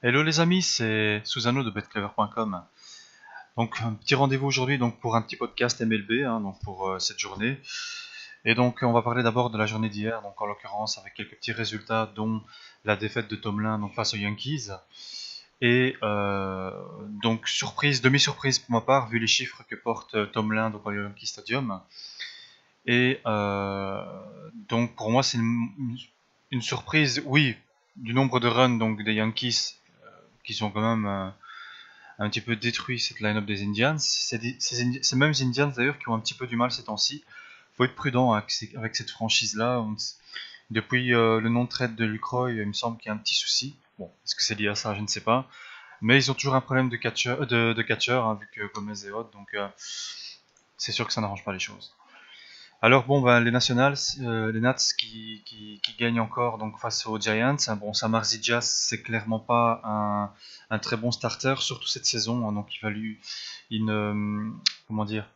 Hello les amis, c'est Susano de betclever.com. Donc un petit rendez-vous aujourd'hui donc pour un petit podcast MLB donc pour cette journée. Et donc on va parler d'abord de la journée d'hier, donc en l'occurrence avec quelques petits résultats dont la défaite de Tomlin donc face aux Yankees. Et donc surprise, demi-surprise pour ma part vu les chiffres que porte Tomlin donc au Yankee Stadium. Et donc pour moi c'est une surprise, oui, du nombre de runs donc des Yankees qui sont quand même un petit peu détruit cette line-up des Indians. C'est ces mêmes Indians d'ailleurs qui ont un petit peu du mal ces temps-ci. Faut être prudent avec cette franchise-là. Depuis le non-trade de Lucroy, il me semble qu'il y a un petit souci. Bon, est-ce que c'est lié à ça, je ne sais pas. Mais ils ont toujours un problème de catcher vu que Gomez est hot, donc c'est sûr que ça n'arrange pas les choses. Alors bon, ben, les Nationals, les Nats qui gagnent encore donc face aux Giants. Bon, Samar Zidjas, c'est clairement pas un très bon starter, surtout cette saison. Donc il ne, comment dire,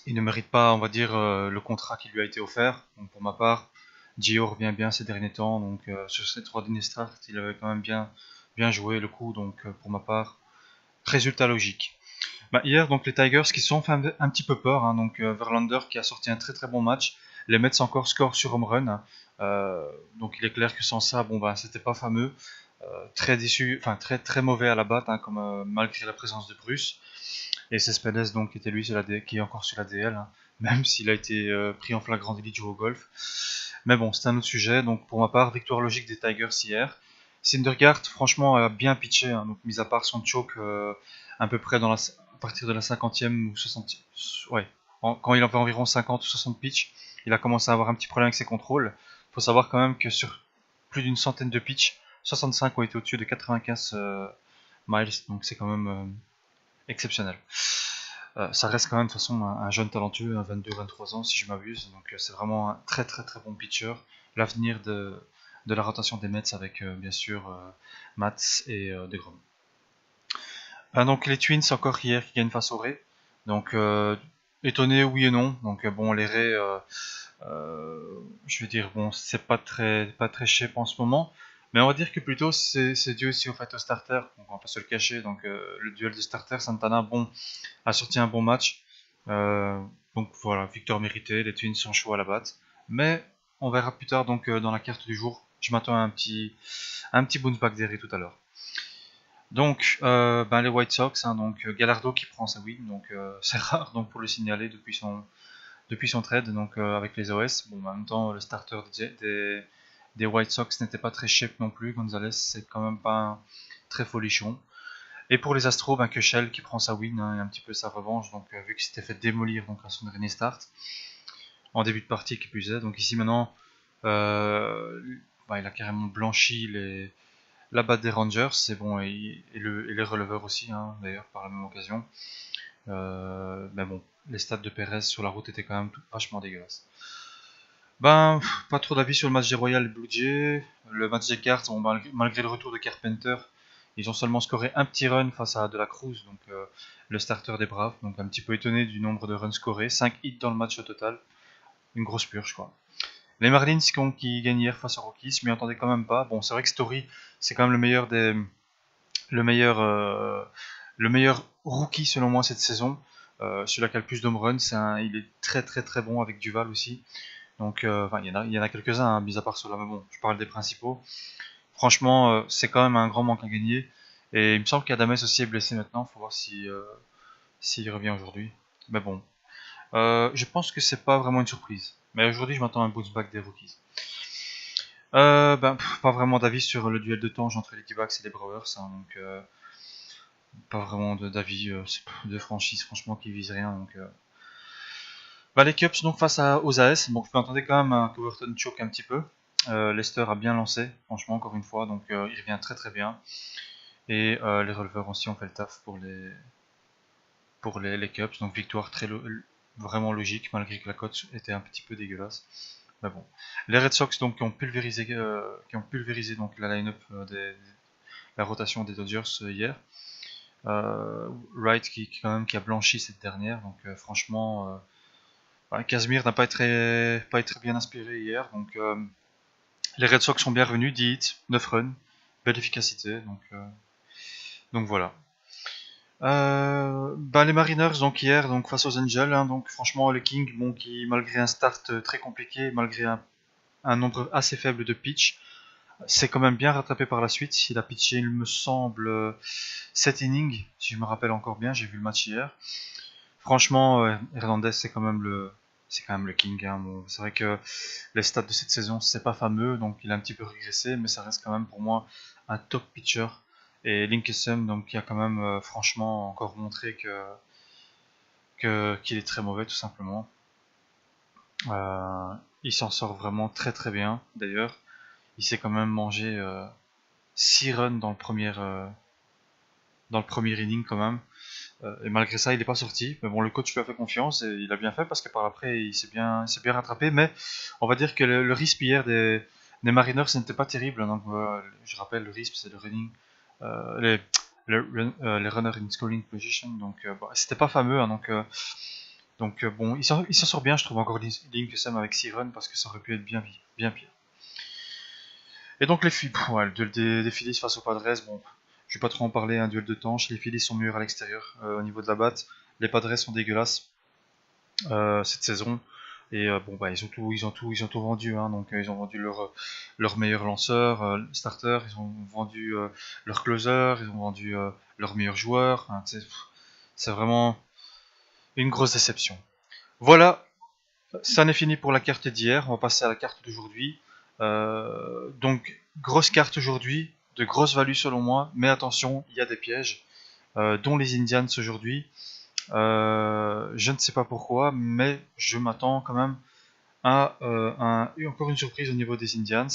il ne mérite pas, on va dire, le contrat qui lui a été offert. Donc pour ma part, Gio revient bien ces derniers temps. Donc sur ces 3 derniers starts, il avait quand même bien joué le coup. Donc pour ma part, résultat logique. Bah, hier, donc les Tigers qui sont fait un petit peu peur. Donc Verlander qui a sorti un très très bon match. Les Mets encore score sur home run. Donc il est clair que sans ça, bon bah c'était pas fameux. Très déçu, enfin très très mauvais à la batte, comme malgré la présence de Bruce. Et Cespedes donc qui était lui qui est encore sur la DL, même s'il a été pris en flagrant délit de jouer au golf. Mais bon, c'est un autre sujet. Donc pour ma part, victoire logique des Tigers hier. Syndergaard, franchement, a bien pitché. Donc mis à part son choke à peu près à partir de la 50e ou 60e, ouais, quand il avait environ 50 ou 60 pitches, il a commencé à avoir un petit problème avec ses contrôles. Il faut savoir quand même que sur plus d'une centaine de pitches, 65 ont été au-dessus de 95 miles, donc c'est quand même exceptionnel. Ça reste quand même de toute façon un jeune talentueux, 22-23 ans si je m'abuse, donc c'est vraiment un très très très bon pitcher. L'avenir de la rotation des Mets avec bien sûr Mats et DeGrom. Donc les Twins encore hier qui gagnent face aux Rays. Donc étonné oui et non. Donc bon les Rays, je veux dire bon c'est pas très shape en ce moment. Mais on va dire que plutôt c'est dû aussi au fait au starter. Donc on va pas se le cacher. Donc le duel de starter Santana bon a sorti un bon match. Donc voilà victoire méritée. Les Twins sont chauds à la batte. Mais on verra plus tard donc dans la carte du jour. Je m'attends à un petit bounce back des Rays tout à l'heure. Donc, les White Sox, donc Gallardo qui prend sa win, donc c'est rare donc pour le signaler depuis son trade, donc avec les OS. Bon, en même temps, le starter des White Sox n'était pas très shape non plus. Gonzalez, c'est quand même pas très folichon. Et pour les Astros, Keschel qui prend sa win et un petit peu sa revanche, donc vu qu'il s'était fait démolir donc à son dernier start en début de partie qui plus est. Donc ici maintenant, il a carrément blanchi la batte des Rangers, c'est bon, et les releveurs aussi, d'ailleurs, par la même occasion. Mais bon, les stats de Perez sur la route étaient quand même vachement dégueulasses. Pas trop d'avis sur le match des Royals et Blue Jays. Le match des Cards, malgré le retour de Carpenter, ils ont seulement scoré un petit run face à De La Cruz, donc le starter des Braves. Donc un petit peu étonné du nombre de runs scorés. 5 hits dans le match au total. Une grosse purge, quoi. Les Marlins qui gagnent hier face aux Rockies, je m'y attendais quand même pas. Bon, c'est vrai que Story, c'est quand même le meilleur rookie selon moi cette saison. Celui-là qui a le plus d'home runs, il est très très très bon avec Duval aussi. Donc, il y en a quelques-uns, mis à part ceux-là, mais bon, je parle des principaux. Franchement, c'est quand même un grand manque à gagner. Et il me semble qu'Adames aussi est blessé maintenant. Faut voir s'il revient aujourd'hui. Mais bon, je pense que c'est pas vraiment une surprise. Mais aujourd'hui, je m'attends à un bounce back des rookies. Pas vraiment d'avis sur le duel de Tange entre les D-backs et les Brewers, donc pas vraiment d'avis de franchise franchement qui vise rien. Donc, les Cubs donc face aux AS, bon je m'attendais quand même à qu'Overton choke un petit peu. Lester a bien lancé, franchement encore une fois, donc il revient très très bien. Et les releveurs aussi ont fait le taf pour les Cubs, donc victoire vraiment logique malgré que la cote était un petit peu dégueulasse. Mais bon, les Red Sox donc qui ont pulvérisé donc la line-up la rotation des Dodgers hier. Wright qui a blanchi cette dernière, donc franchement, Kazmir n'a pas été très bien inspiré hier, donc les Red Sox sont bien revenus, 10 hits, 9 runs, belle efficacité, donc voilà. Les Mariners donc hier donc face aux Angels, hein, donc franchement les Kings bon qui malgré un start très compliqué, malgré un nombre assez faible de pitch, c'est quand même bien rattrapé par la suite. Il a pitché il me semble 7 innings si je me rappelle encore bien, j'ai vu le match hier. Franchement Hernandez c'est quand même le King, hein. Bon, c'est vrai que les stats de cette saison c'est pas fameux donc il a un petit peu régressé mais ça reste quand même pour moi un top pitcher. Et Linkesum, donc, qui a quand même franchement encore montré qu'il est très mauvais tout simplement. Il s'en sort vraiment très très bien. D'ailleurs, il s'est quand même mangé 6 runs dans le premier inning quand même. Et malgré ça, il n'est pas sorti. Mais bon, le coach lui a fait confiance et il a bien fait parce que par après, il s'est bien rattrapé. Mais on va dire que le risque hier des Mariners n'était pas terrible. Donc, je rappelle, le risque, c'est le running, les, les runners in scoring position. Donc, c'était pas fameux. Hein, bon, il s'en sort bien, je trouve encore Link Sam avec 6 runs parce que ça aurait pu être bien pire. Et donc ouais, le duel des Phillies face aux Padres, bon, je vais pas trop en parler, un duel de tanches. Les Phillies sont meilleurs à l'extérieur au niveau de la batte. Les Padres sont dégueulasses cette saison. Et bon bah ils ont tout vendu, hein, donc ils ont vendu leur meilleur lanceur, starter, ils ont vendu leur closer, ils ont vendu leur meilleur joueur. Hein, c'est vraiment une grosse déception. Voilà, ça n'est fini pour la carte d'hier. On va passer à la carte d'aujourd'hui. Donc grosse carte aujourd'hui, de grosse value selon moi, mais attention, il y a des pièges, dont les Indians aujourd'hui. Je ne sais pas pourquoi, mais je m'attends quand même à encore une surprise au niveau des Indians.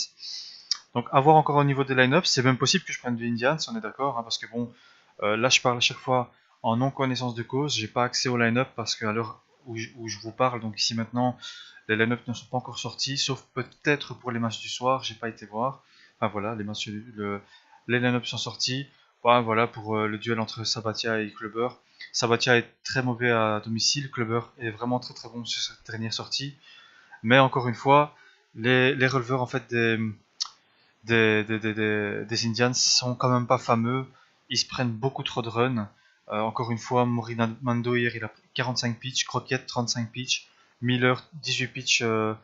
Donc à voir encore au niveau des line-up, c'est même possible que je prenne des Indians, on est d'accord, hein, parce que bon, là je parle à chaque fois en non connaissance de cause, j'ai pas accès au line-up parce qu'à l'heure où je vous parle, donc ici maintenant, les line-up ne sont pas encore sortis, sauf peut-être pour les matchs du soir, j'ai pas été voir. Enfin voilà, les line-up sont sortis. Voilà pour le duel entre Sabathia et Clubber. Sabathia est très mauvais à domicile, Clubber est vraiment très très bon sur cette dernière sortie. Mais encore une fois, les releveurs en fait des Indians sont quand même pas fameux. Ils se prennent beaucoup trop de runs. Encore une fois, Morinado hier il a pris 45 pitch, Crockett 35 pitch, Miller 18 pitch le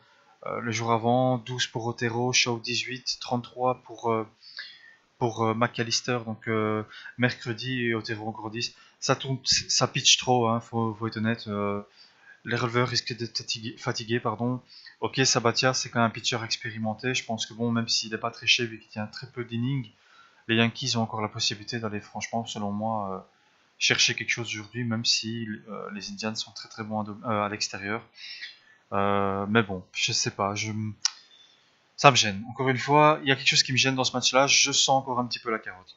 jour avant, 12 pour Otero, Shaw 18, 33 pour McAllister, donc mercredi et Otero encore 10. Ça pitch trop, hein, faut être honnête. Les releveurs risquent d'être fatigués, pardon. Ok, Sabathia, c'est quand même un pitcher expérimenté. Je pense que bon, même s'il n'est pas très cher et qu'il tient très peu d'innings, les Yankees ont encore la possibilité d'aller, franchement, selon moi, chercher quelque chose aujourd'hui, même si les Indians sont très très bons à l'extérieur. Mais bon, je sais pas, ça me gêne. Encore une fois, il y a quelque chose qui me gêne dans ce match-là. Je sens encore un petit peu la carotte.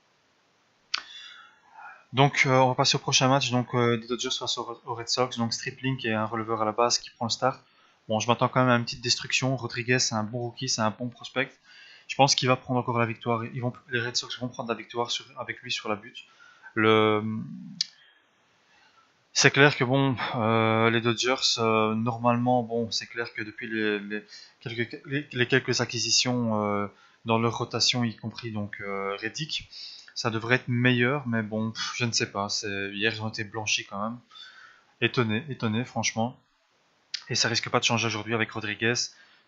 Donc, on va passer au prochain match. Donc, des Dodgers face aux Red Sox. Donc, Stripling qui est un releveur à la base qui prend le start. Bon, je m'attends quand même à une petite destruction. Rodriguez, c'est un bon rookie, c'est un bon prospect. Je pense qu'il va prendre encore la victoire. Les Red Sox vont prendre la victoire avec lui sur la butte. Le, c'est clair que bon, les Dodgers, normalement, bon, c'est clair que depuis les quelques acquisitions dans leur rotation, y compris donc Reddick, ça devrait être meilleur, mais bon, je ne sais pas. Hier, ils ont été blanchis quand même. Étonné, franchement. Et ça risque pas de changer aujourd'hui avec Rodriguez,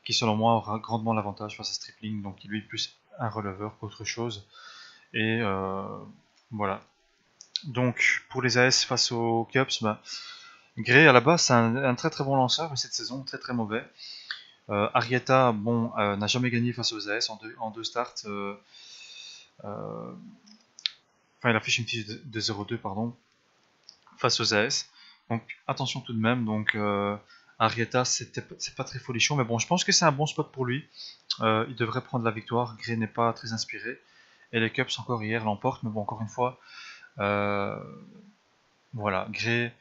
qui selon moi aura grandement l'avantage face à Stripling, donc lui plus un releveur qu'autre chose. Et voilà. Donc pour les AS face aux Cubs, Gray à la base c'est un très très bon lanceur, mais cette saison très très mauvais. Arrieta, bon, n'a jamais gagné face aux AS en deux starts. Enfin, il affiche une fiche de 0-2 pardon, face aux AS. Donc attention tout de même. Donc Arrieta, c'est pas très folichon, mais bon, je pense que c'est un bon spot pour lui. Il devrait prendre la victoire. Gray n'est pas très inspiré. Et les Cubs encore hier l'emportent, mais bon, encore une fois, voilà, Gray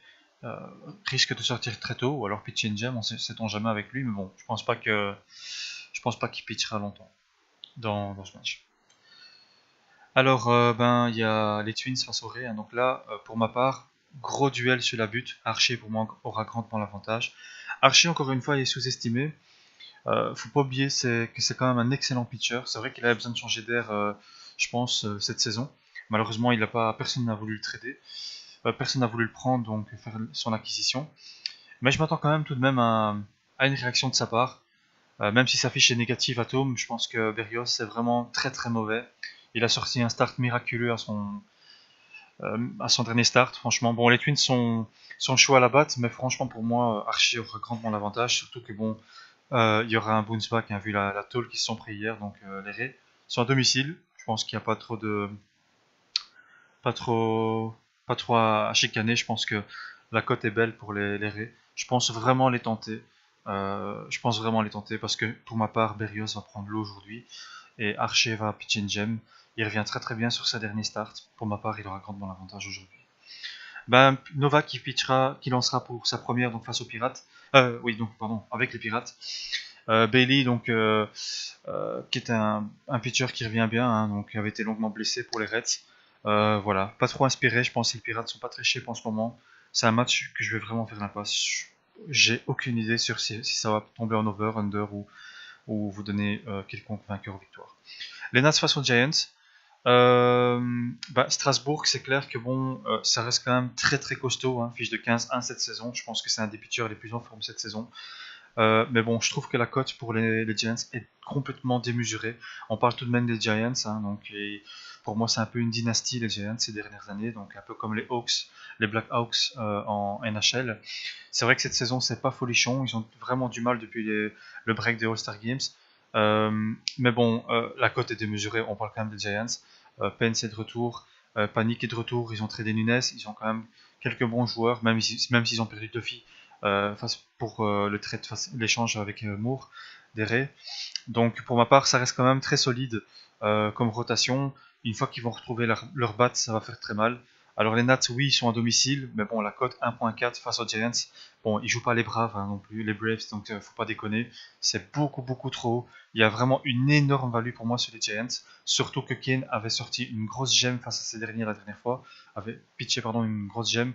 risque de sortir très tôt, ou alors pitch and jam, on sait-on jamais avec lui, mais bon, je pense pas qu'il pitchera longtemps dans ce match. Alors, il y a les Twins face aux Rays, hein, donc là, pour ma part, gros duel sur la butte. Archer pour moi aura grandement l'avantage. Archer encore une fois il est sous-estimé. Faut pas oublier que c'est quand même un excellent pitcher. C'est vrai qu'il avait besoin de changer d'air je pense, cette saison. Malheureusement, personne n'a voulu le trader, personne n'a voulu le prendre, donc faire son acquisition. Mais je m'attends quand même tout de même à une réaction de sa part. Même si sa fiche est négative à Tome, je pense que Berrios est vraiment très très mauvais. Il a sorti un start miraculeux à son dernier start. Franchement, bon, les Twins sont chauds à la batte, mais franchement pour moi, Archie aura grandement l'avantage. Surtout que bon, il y aura un bounce back, hein, vu la tôle qu'ils se sont pris hier. Donc les Rays sont à domicile. Je pense qu'il n'y a pas trop, pas trop à chicaner. Je pense que la cote est belle pour les Rays. Je pense vraiment les tenter. Je pense vraiment les tenter parce que pour ma part, Berrios va prendre l'eau aujourd'hui et Archer va pitcher une gem. Il revient très très bien sur sa dernière start. Pour ma part, il aura grandement l'avantage aujourd'hui. Ben, Nova qui lancera pour sa première donc face aux Pirates. Oui, donc pardon, avec les Pirates. Bailey donc qui est un pitcher qui revient bien, hein, donc avait été longuement blessé pour les Reds. Voilà, pas trop inspiré. Je pense que les Pirates sont pas très chers en ce moment. C'est un match que je vais vraiment faire l'impasse. J'ai aucune idée sur si ça va tomber en over, under ou vous donner quelconque vainqueur ou victoire. Les Nats face aux Giants. Strasbourg, c'est clair que bon, ça reste quand même très très costaud, hein, fiche de 15-1 cette saison. Je pense que c'est un des pitchers les plus en forme cette saison. Mais bon, je trouve que la cote pour les Giants est complètement démesurée. On parle tout de même des Giants, hein, donc pour moi c'est un peu une dynastie les Giants ces dernières années, donc un peu comme les Hawks, les Black Hawks en NHL. C'est vrai que cette saison c'est pas folichon, ils ont vraiment du mal depuis le break des All-Star Games. Mais bon, la cote est démesurée, on parle quand même des Giants. Pence est de retour, Panic est de retour, ils ont tradé Nunes, ils ont quand même quelques bons joueurs, même s'ils ont perdu Duffy pour l'échange avec Moore des Rays. Donc pour ma part, ça reste quand même très solide comme rotation. Une fois qu'ils vont retrouver leur bat, ça va faire très mal. Alors les Nats, oui, ils sont à domicile, mais bon, la cote 1.4 face aux Giants, bon, ils jouent pas les Braves, hein, non plus, les Braves, donc faut pas déconner. C'est beaucoup, beaucoup trop haut. Il y a vraiment une énorme value pour moi sur les Giants, surtout que Kane avait sorti une grosse gemme face à ces derniers la dernière fois, avait pitché, pardon, une grosse gemme.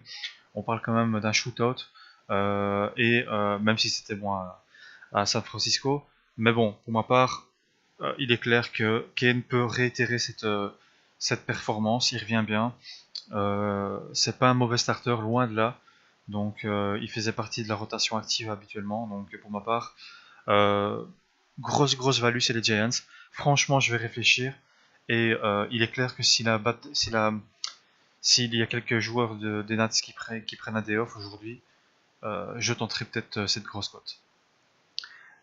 On parle quand même d'un shootout, même si c'était bon à San Francisco. Mais bon, pour ma part, il est clair que Kane peut réitérer cette performance, il revient bien. C'est pas un mauvais starter, loin de là. Donc il faisait partie de la rotation active habituellement. Donc pour ma part, euh, grosse value, c'est les Giants. Franchement, je vais réfléchir. Et il est clair que s'il y a quelques joueurs des Nats qui prennent un day off aujourd'hui, je tenterai peut-être cette grosse cote.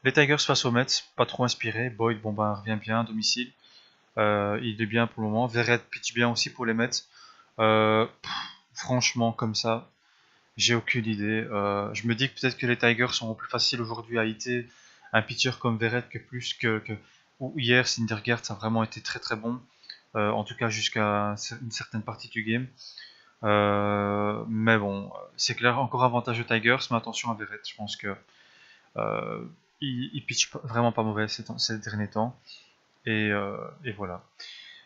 Les Tigers face aux Mets, pas trop inspiré. Boyd, bon ben, revient bien à domicile. Il est bien pour le moment. Verrett pitch bien aussi pour les Mets. Franchement, comme ça, j'ai aucune idée. Je me dis que peut-être que les Tigers seront plus faciles aujourd'hui à hitter un pitcher comme Verrett que plus que ou hier, Syndergaard a vraiment été très très bon. En tout cas jusqu'à une certaine partie du game. Mais bon, c'est clair, encore avantage aux Tigers, mais attention à Verrett. Je pense que euh, il pitch vraiment pas mauvais ces derniers temps. Et voilà.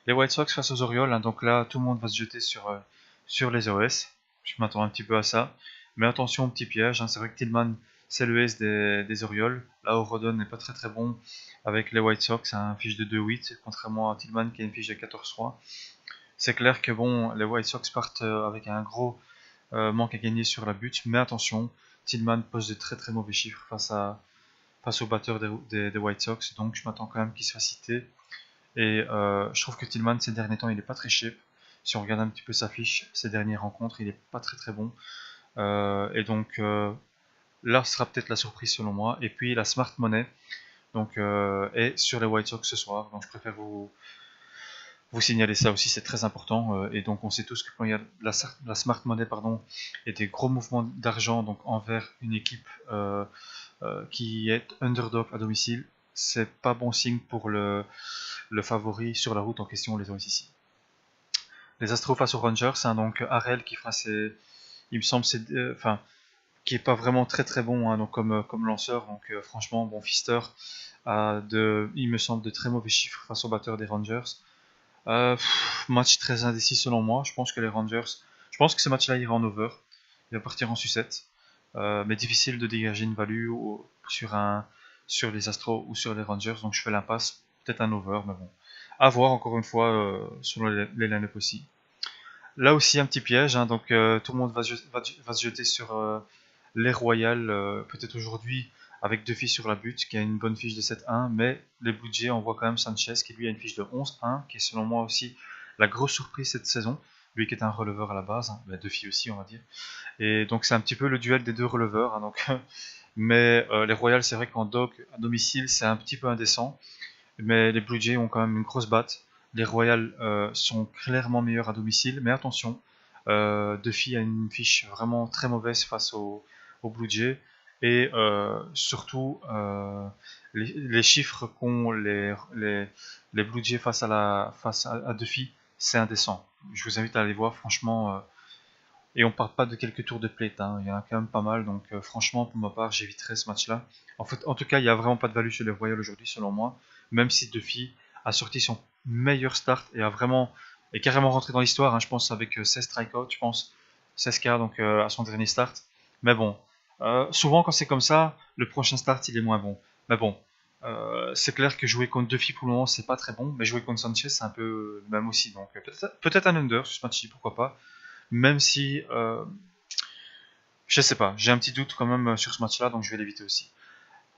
Les White Sox face aux Orioles, hein, donc là tout le monde va se jeter sur les OS. Je m'attends un petit peu à ça. Mais attention au petit piège, hein, c'est vrai que Tillman c'est le S des Orioles. Là Rodon n'est pas très très bon avec les White Sox, un fiche de 2-8, contrairement à Tillman qui a une fiche de 14-3. C'est clair que bon, les White Sox partent avec un gros manque à gagner sur la butte, mais attention, Tillman pose de très très mauvais chiffres face aux batteurs des White Sox, donc je m'attends quand même qu'il se fasse citer. Et je trouve que Tillman ces derniers temps il est pas très cheap. Si on regarde un petit peu sa fiche, ces dernières rencontres, il est pas très très bon. Et donc là ce sera peut-être la surprise selon moi. Et puis la Smart Money donc, est sur les White Sox ce soir. Donc je préfère vous signaler ça aussi, c'est très important. Et donc on sait tous que quand il y a la Smart Money pardon, et des gros mouvements d'argent donc envers une équipe qui est underdog à domicile, c'est pas bon signe pour le favori sur la route en question, les OSIC. Les Astros face aux Rangers, hein, donc Harrell qui fera il me semble, qui est pas vraiment très très bon hein, donc comme lanceur. Donc franchement, bon, Fister a il me semble, de très mauvais chiffres face aux batteurs des Rangers. Match très indécis selon moi. Je pense que ce match-là ira en over. Il va partir en sucette. Mais difficile de dégager une value sur les Astros ou sur les Rangers. Donc je fais l'impasse. Peut-être un over, mais bon. à voir encore une fois selon les line-up aussi. Là aussi un petit piège, hein, donc tout le monde va se jeter sur les Royals, peut-être aujourd'hui avec 2 fiches sur la butte, qui a une bonne fiche de 7-1, mais les Blue Jays, on voit quand même Sanchez qui lui a une fiche de 11-1, qui est selon moi aussi la grosse surprise cette saison, lui qui est un releveur à la base, hein, mais 2 filles aussi on va dire. Et donc c'est un petit peu le duel des 2 releveurs, hein, donc, mais les Royals c'est vrai qu'en à domicile c'est un petit peu indécent, mais les Blue Jays ont quand même une grosse batte. Les Royals sont clairement meilleurs à domicile, mais attention, Duffy a une fiche vraiment très mauvaise face aux Blue Jays. Et surtout, les chiffres qu'ont les Blue Jays face à Duffy, c'est indécent. Je vous invite à aller voir, franchement. Et on part pas de quelques tours de plate, hein. Il y en a quand même pas mal. Donc franchement, pour ma part, j'éviterai ce match-là. En fait, en tout cas, il n'y a vraiment pas de value sur les Royals aujourd'hui, selon moi. Même si Duffy a sorti son meilleur start et est carrément rentré dans l'histoire, hein, je pense, avec 16 strikeouts, je pense, 16K donc, à son dernier start. Mais bon, souvent quand c'est comme ça, le prochain start il est moins bon. Mais bon, c'est clair que jouer contre Duffy pour le moment c'est pas très bon, mais jouer contre Sanchez c'est un peu le même aussi. Donc peut-être un under sur ce match-ci, pourquoi pas. Même si, je sais pas, j'ai un petit doute quand même sur ce match-là, donc je vais l'éviter aussi.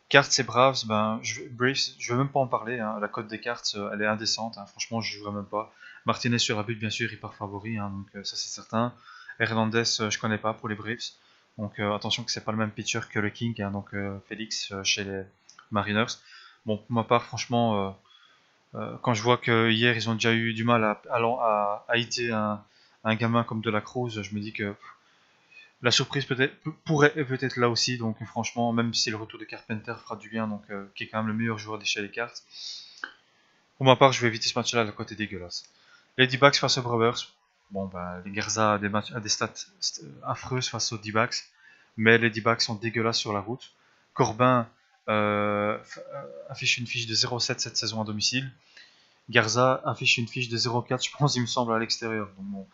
Cards et Braves, Braves, je veux même pas en parler, hein. La cote des cartes, elle est indécente, hein. Franchement, je jouerai même pas. Martinez sur la butte, bien sûr, il part favori, hein, donc ça c'est certain. Hernandez, je connais pas pour les Braves, donc attention que c'est pas le même pitcher que le King, hein, donc Félix chez les Mariners. Bon, pour ma part, franchement, quand je vois que hier ils ont déjà eu du mal à hitter un gamin comme De La Cruz, je me dis que la surprise pourrait peut-être là aussi, donc franchement, même si le retour de Carpenter fera du bien, donc qui est quand même le meilleur joueur des chez les cartes. Pour ma part, je vais éviter ce match-là, le côté dégueulasse. Les D-backs face aux Brewers, bon ben les Garza a des stats affreuses face aux D-backs, mais les D-backs sont dégueulasses sur la route. Corbin affiche une fiche de 0,7 cette saison à domicile. Garza affiche une fiche de 0,4, je pense, il me semble, à l'extérieur. Donc bon,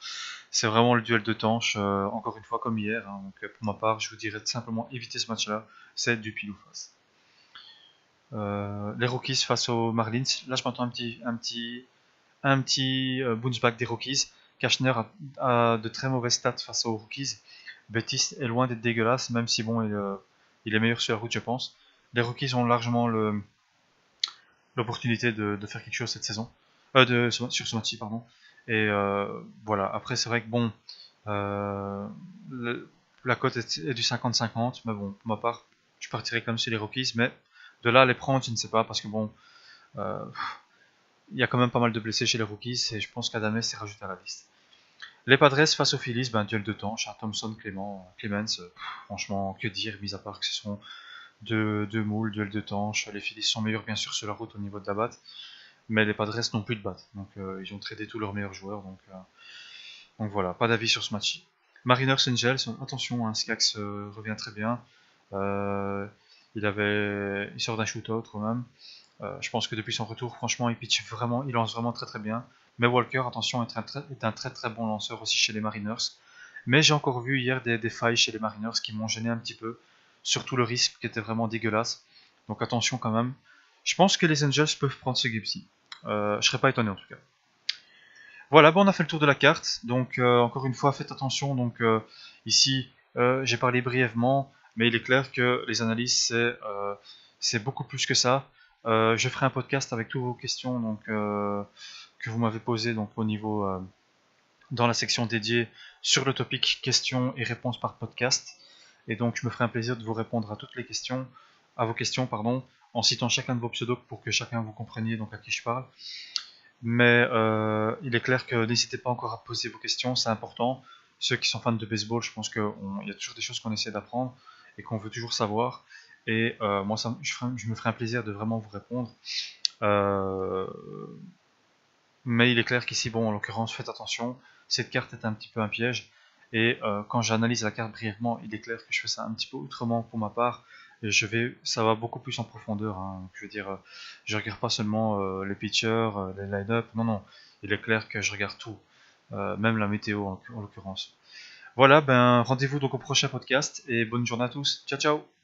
c'est vraiment le duel de tanches, encore une fois comme hier, hein. Donc pour ma part, je vous dirais simplement éviter ce match-là, c'est du pile ou face. Les Rockies face aux Marlins, là je m'attends un petit bounce back des Rockies. Cashner a de très mauvaises stats face aux Rockies. Betis est loin d'être dégueulasse, même si bon, il est meilleur sur la route, je pense. Les Rockies ont largement l'opportunité de faire quelque chose cette saison, sur ce match-ci, pardon. Et voilà, après c'est vrai que bon, la cote est du 50-50, mais bon, pour ma part, je partirais quand même sur les Rockies, mais de là à les prendre, je ne sais pas, parce que bon, euh, il y a quand même pas mal de blessés chez les Rockies, et je pense qu'Adamé s'est rajouté à la liste. Les Padres face aux Phillies, duel de temps, Charles Thompson, Clemens, franchement, que dire, mis à part que ce sont deux moules, duel de tanche. Les Phillies sont meilleurs bien sûr sur la route au niveau de la batte, mais les Padres n'ont plus de batte, donc ils ont tradé tous leurs meilleurs joueurs, donc voilà, pas d'avis sur ce match. Mariners Angels, attention, hein, Skax revient très bien. Euh, il sort d'un shootout quand même. Je pense que depuis son retour, franchement, il lance vraiment très très bien. Mais Walker, attention, est un très très bon lanceur aussi chez les Mariners. Mais j'ai encore vu hier des failles chez les Mariners qui m'ont gêné un petit peu. Surtout le risque qui était vraiment dégueulasse. Donc attention quand même. Je pense que les Angels peuvent prendre ce game-ci. Je serais pas étonné en tout cas. Voilà, bon, on a fait le tour de la carte. Donc encore une fois, faites attention. Donc ici, j'ai parlé brièvement, mais il est clair que les analyses c'est beaucoup plus que ça. Je ferai un podcast avec toutes vos questions donc que vous m'avez posées donc au niveau dans la section dédiée sur le topic questions et réponses par podcast. Et donc je me ferai un plaisir de vous répondre à vos questions pardon, en citant chacun de vos pseudos pour que chacun vous compreniez donc à qui je parle. Mais il est clair que n'hésitez pas encore à poser vos questions, c'est important. Ceux qui sont fans de baseball, je pense qu'il y a toujours des choses qu'on essaie d'apprendre et qu'on veut toujours savoir. Et moi, je me ferai un plaisir de vraiment vous répondre. Euh, mais il est clair qu'ici, bon, en l'occurrence, faites attention. Cette carte est un petit peu un piège. Et quand j'analyse la carte brièvement, il est clair que je fais ça un petit peu autrement pour ma part. Et ça va beaucoup plus en profondeur, hein. Je veux dire, je regarde pas seulement les pitchers, les line-up. Non, non. Il est clair que je regarde tout, même la météo en l'occurrence. Voilà, rendez-vous donc au prochain podcast et bonne journée à tous. Ciao, ciao.